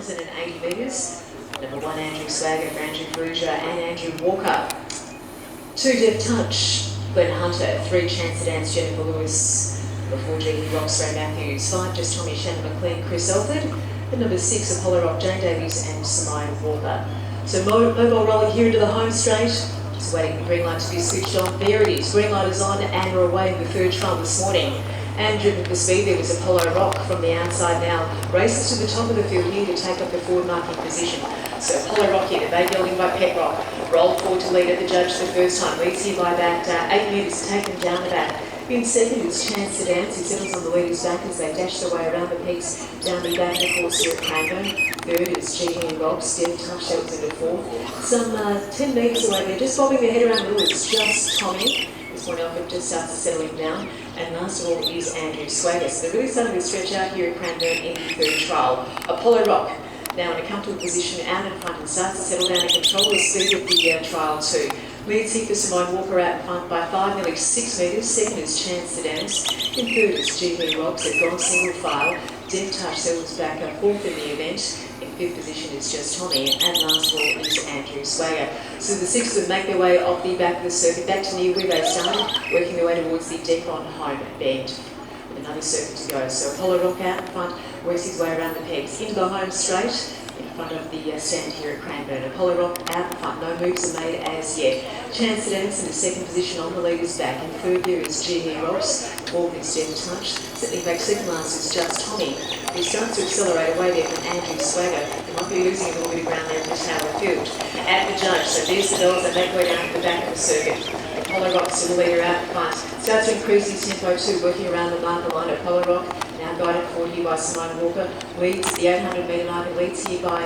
1,080 metres. Number 1, Andrew Swagger for Andrew Perugia and Andrew Walker. 2, Dev Touch, Glenn Hunter. 3, Chance to Dance, Jennifer Lewis. Number 4, G. Rocks, Ray Matthews. 5, Just Tommy, Shannon McLean, Chris Elford. And number 6, Apollo Rock, Jane Davies and Simone Walker. So mobile rolling here into the home straight. Just waiting for the green light to be switched on. There it is. Green light is on and we're away in the third trial this morning. And driven for speed, there was Apollo Rock from the outside now. Races to the top of the field here to take up the forward marking position. So Apollo Rock here, the baby gelding by Pet Rock. Rolled forward to lead at the judge the first time. Leads here by about 8 metres, taken down the back. In second is Chance to Dance, who settles on the leader's back as they dash their way around the peaks down the back of the course here at Cranbourne. Third is GT Rocks, Dev Touch settles into fourth. Some 10 metres away there, just bobbing their head around the middle, it's Just Tommy. This one Elford just starts to settling down. And last of all is Andrew Swagger. So they're really starting to stretch out here at Cranbourne in the third trial. Apollo Rock now in a comfortable position out in front and starts to settle down and control the speed of the trial too. Leads here for Simone Walker out in front by 5, nearly 6 metres. Second is Chance to Dance. In third is GT Rocks. They've gone single file. Dev Touch settles back fourth in the event. In fifth position is Just Tommy. And last of all is Andrew Swagger. So the six would make their way off the back of the circuit back to near where they started, working their way towards the Decon home bend. With another circuit to go. So Apollo Rock out in front, works his way around the pegs. Into the home straight. In front of the stand here at Cranbourne. Apollo Rock out in front, no moves are made as yet. Chance to Dance in the second position on the leader's back. In third there is GT Rocks, fourth is Dev Touch. Settling back second last is Just Tommy, who starts to accelerate away there from Andrew Swagger, who might be losing a little bit of ground there in the Tower field. At the judge, so there's the dogs that make way down to the back of the circuit. Apollo Rock still the leader out in front. Starts to increase his tempo too, working around the marker line. Apollo Rock now guided forward here by Simone Walker, leads the 800 metre mark and leads here by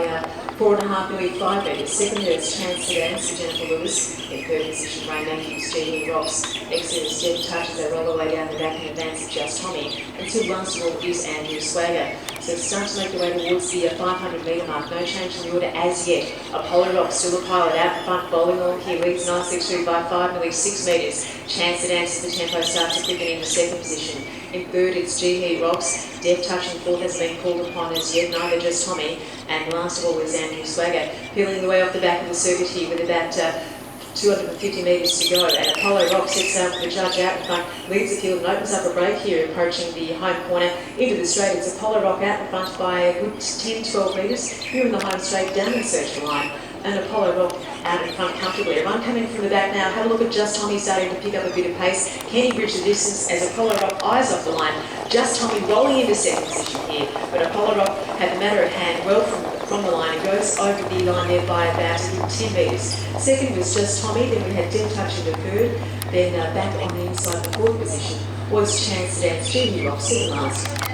4.5, nearly 5 metres. Second there is Chance to Dance for Jennifer Lewis. In third position, Ray Matthews, GT Rocks. Next there is Dev Touch as they roll their way down the back in advance of Just Tommy. Until last of all is Andrew Swagger. So it starts to make their way towards the 500 metre mark. No change in the order as yet. Apollo Rock still a pilot out in front, bowling on here, leads nicely through by 5, nearly 6 metres. Chance to Dance as the tempo starts to quicken into second position. In third, it's GT Rocks. Dev Touch in fourth has been called upon as yet, neither Just Tommy. And last of all is Andrew Swagger, peeling the way off the back of the circuit here with about 250 metres to go. And Apollo Rock sets out the judge out in front, leads the field and opens up a break here, approaching the home corner into the straight. It's Apollo Rock out in front by a good 10-12 metres. Here in the home straight, down the search line. And Apollo Rock out in front comfortably. Everyone coming from the back now. Have a look at Just Tommy starting to pick up a bit of pace. Can he bridge the distance as Apollo Rock eyes off the line? Just Tommy rolling into second position here. But Apollo Rock had the matter at hand well from the line and goes over the line there by about 10 metres. Second was Just Tommy. Then we had Dev Touch into third. Then back on the inside, the fourth position was Chance to Dance, GT Rock, second last.